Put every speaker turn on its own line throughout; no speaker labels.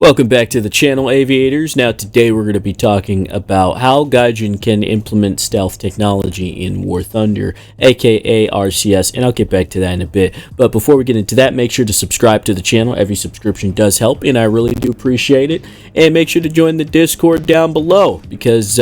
Welcome back to the channel, Aviators. Now today we're going to be talking about how Gaijin can implement stealth technology in War Thunder, aka RCS, and I'll get back to that in a bit. But before we get into that, make sure to subscribe to the channel. Every subscription does help, and I really do appreciate it. And make sure to join the Discord down below, because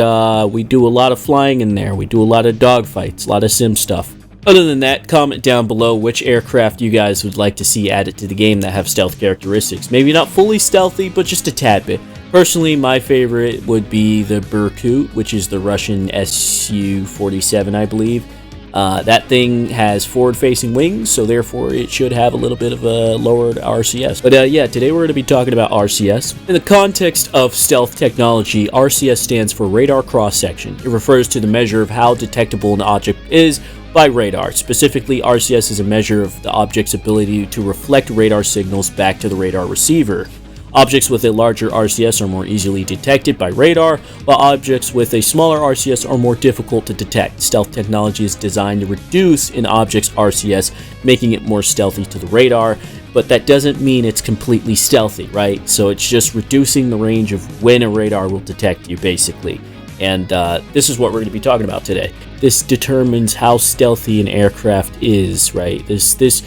we do a lot of flying in there. We do a lot of dogfights, a lot of sim stuff. Other than that, comment down below which aircraft you guys would like to see added to the game that have stealth characteristics. Maybe not fully stealthy, but just a tad bit. Personally, my favorite would be the Berkut, which is the Russian Su-47, I believe. That thing has forward-facing wings, so therefore it should have a little bit of a lowered RCS. But yeah, today we're going to be talking about RCS. In the context of stealth technology, RCS stands for radar cross-section. It refers to the measure of how detectable an object is by radar. Specifically, RCS is a measure of the object's ability to reflect radar signals back to the radar receiver. Objects with a larger RCS are more easily detected by radar, while objects with a smaller RCS are more difficult to detect. Stealth technology is designed to reduce an object's RCS, making it more stealthy to the radar, but that doesn't mean it's completely stealthy, right? So it's just reducing the range of when a radar will detect you, basically. And this is what we're going to be talking about today. This determines how stealthy an aircraft is, right? This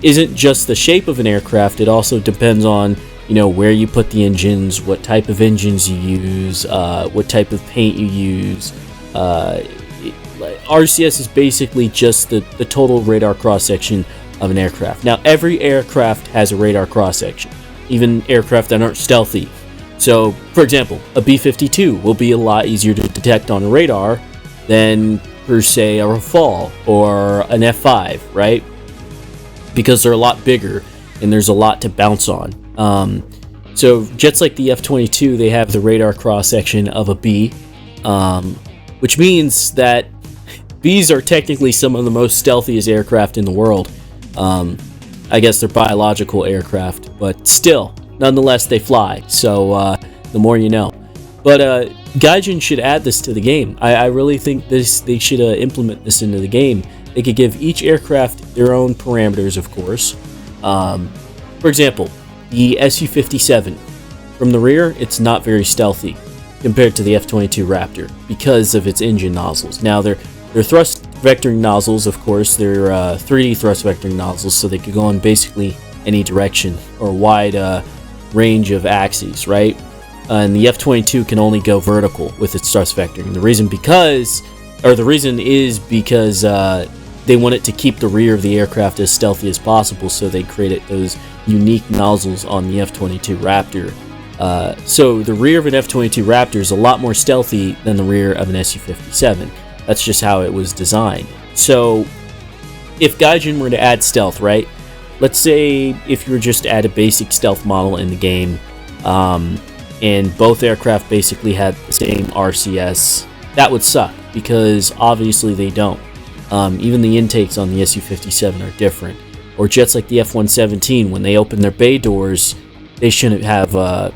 isn't just the shape of an aircraft. It also depends on, you know, where you put the engines, what type of engines you use, what type of paint you use. RCS is basically just the total radar cross-section of an aircraft. Now, every aircraft has a radar cross-section, even aircraft that aren't stealthy. So, for example, a B-52 will be a lot easier to detect on a radar than, per se, a Rafale or an F-5, right? Because they're a lot bigger and there's a lot to bounce on. So, jets like the F-22, they have the radar cross-section of a B, which means that Bs are technically some of the most stealthiest aircraft in the world. I guess they're biological aircraft, but still. Nonetheless, they fly, so the more you know. But Gaijin should add this to the game. I really think they should implement this into the game. They could give each aircraft their own parameters, of course. For example, the Su-57. From the rear, it's not very stealthy compared to the F-22 Raptor because of its engine nozzles. Now, they're thrust vectoring nozzles, of course. They're 3D thrust vectoring nozzles, so they could go in basically any direction or wide range of axes, right? And the F-22 can only go vertical with its thrust vectoring. The reason is because they want it to keep the rear of the aircraft as stealthy as possible, so they created those unique nozzles on the F-22 Raptor. So the rear of an F-22 Raptor is a lot more stealthy than the rear of an Su-57. That's just how it was designed. So if Gaijin were to add stealth, right? Let's say if you were just to add a basic stealth model in the game, and both aircraft basically had the same RCS, that would suck, because obviously they don't. Even the intakes on the Su-57 are different. Or jets like the F-117, when they open their bay doors, they shouldn't have, their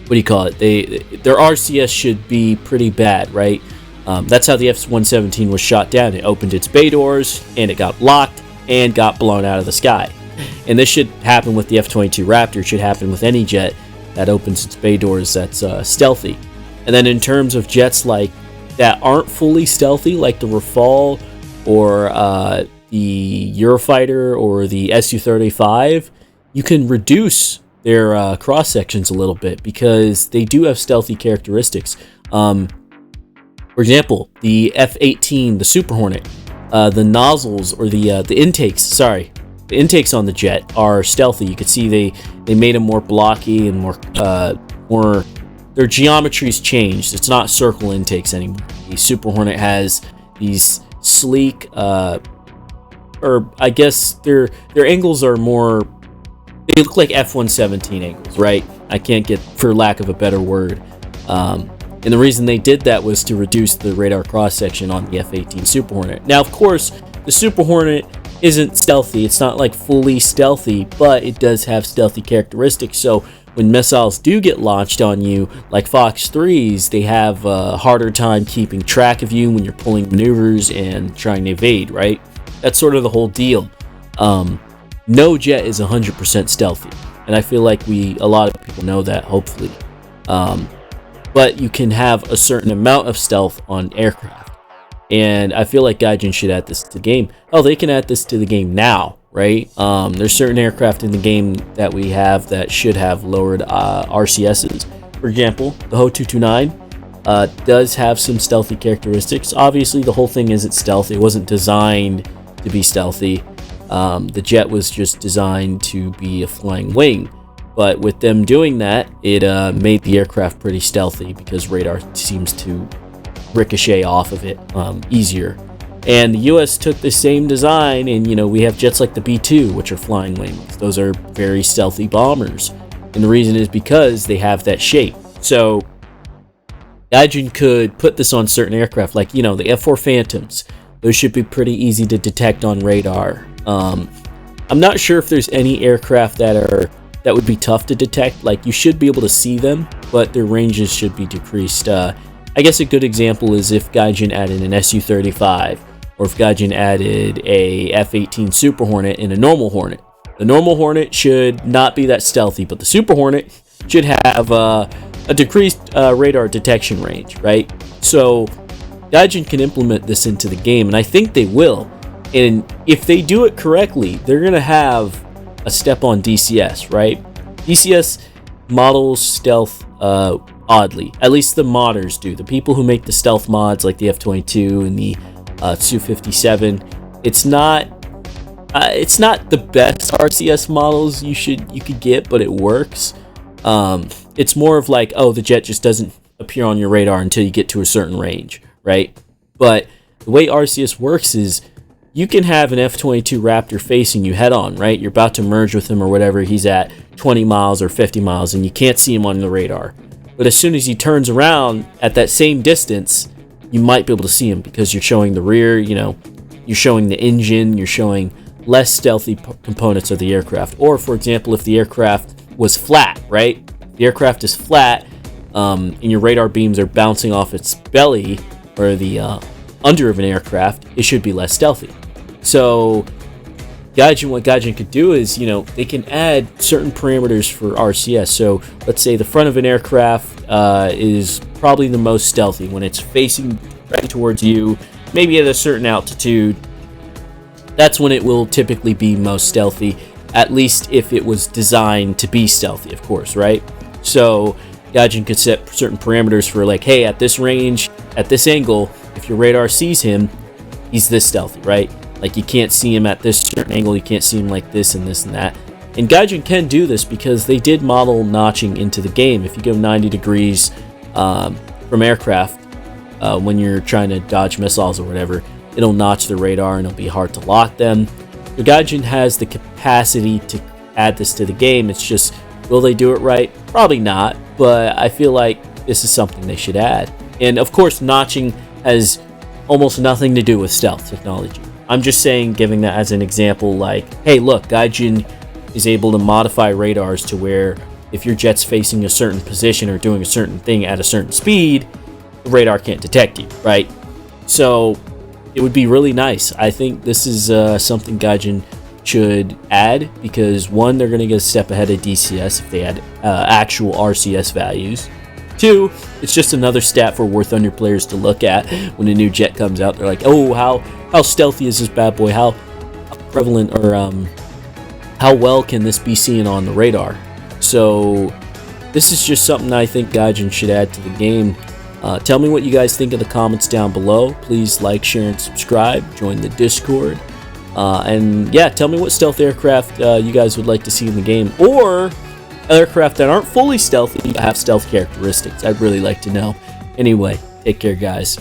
RCS should be pretty bad, right? That's how the F-117 was shot down. It opened its bay doors, and it got locked, and got blown out of the sky. And this should happen with the F-22 Raptor. It should happen with any jet that opens its bay doors that's stealthy. And then in terms of jets like that aren't fully stealthy, like the Rafale or the Eurofighter or the Su-35, you can reduce their cross sections a little bit because they do have stealthy characteristics. For example, the F-18, the Super Hornet. The nozzles or the intakes on the jet are stealthy. You can see they made them more blocky and more their geometry's changed. It's not circle intakes anymore. The Super Hornet has these sleek, or I guess their angles are more. They look like F-117 angles, right? I can't get, for lack of a better word. And the reason they did that was to reduce the radar cross-section on the F-18 Super Hornet. Now, of course, the Super Hornet isn't stealthy. It's not like fully stealthy, but it does have stealthy characteristics. So when missiles do get launched on you, like Fox 3s, they have a harder time keeping track of you when you're pulling maneuvers and trying to evade, right? That's sort of the whole deal. No jet is 100% stealthy. and I feel like a lot of people know that, hopefully. But you can have a certain amount of stealth on aircraft, and I feel like Gaijin should add this to the game. Oh, they can add this to the game now, right? There's certain aircraft in the game that we have that should have lowered RCSs. For example, the Ho 229 does have some stealthy characteristics. Obviously, the whole thing isn't stealthy. It wasn't designed to be stealthy. The jet was just designed to be a flying wing. But with them doing that, it made the aircraft pretty stealthy because radar seems to ricochet off of it easier. And the US took the same design, and we have jets like the B-2, which are flying wings. Those are very stealthy bombers. And the reason is because they have that shape. So Gaijin could put this on certain aircraft, like the F-4 Phantoms. Those should be pretty easy to detect on radar. I'm not sure if there's any aircraft that would be tough to detect. Like, you should be able to see them, but their ranges should be decreased. I guess a good example is if Gaijin added an Su-35, or if Gaijin added a F-18 Super Hornet and a normal Hornet. The normal Hornet should not be that stealthy, but the Super Hornet should have a decreased radar detection range, right? So Gaijin can implement this into the game, and I think they will. And if they do it correctly, they're going to have a step on DCS, right? DCS models stealth oddly. At least the modders do. The people who make the stealth mods, like the F-22 and the Su-57, it's not the best RCS models you could get, but it works. It's more of like, the jet just doesn't appear on your radar until you get to a certain range, right? But the way RCS works is you can have an F-22 Raptor facing you head on, right? You're about to merge with him or whatever. He's at 20 miles or 50 miles, and you can't see him on the radar. But as soon as he turns around at that same distance, you might be able to see him because you're showing the rear, you're showing the engine, you're showing less stealthy components of the aircraft. Or, for example, if the aircraft was flat, right? The aircraft is flat, and your radar beams are bouncing off its belly, or the under of an aircraft, it should be less stealthy. So what Gaijin could do is, they can add certain parameters for RCS. So let's say the front of an aircraft is probably the most stealthy when it's facing right towards you, maybe at a certain altitude. That's when it will typically be most stealthy, at least if it was designed to be stealthy, of course, right? So Gaijin could set certain parameters for, like, hey, at this range, at this angle, if your radar sees him, he's this stealthy, right? Like, you can't see him at this certain angle, you can't see him like this and this and that. And Gaijin can do this because they did model notching into the game. If you go 90 degrees from aircraft, when you're trying to dodge missiles or whatever, it'll notch the radar and it'll be hard to lock them. So Gaijin has the capacity to add this to the game. It's just, will they do it right? Probably not, but I feel like this is something they should add. And of course, notching has almost nothing to do with stealth technology. I'm just saying, giving that as an example, like, hey, look, Gaijin is able to modify radars to where if your jet's facing a certain position or doing a certain thing at a certain speed, the radar can't detect you, right? So it would be really nice. I think this is something Gaijin should add because, one, they're going to get a step ahead of DCS if they add actual RCS values. Two, it's just another stat for War Thunder players to look at when a new jet comes out. They're like, oh, how stealthy is this bad boy? How prevalent or how well can this be seen on the radar? So this is just something I think Gaijin should add to the game. Tell me what you guys think in the comments down below. Please like, share, and subscribe. Join the Discord. And yeah, tell me what stealth aircraft you guys would like to see in the game, or aircraft that aren't fully stealthy but have stealth characteristics. I'd really like to know. Anyway, take care, guys.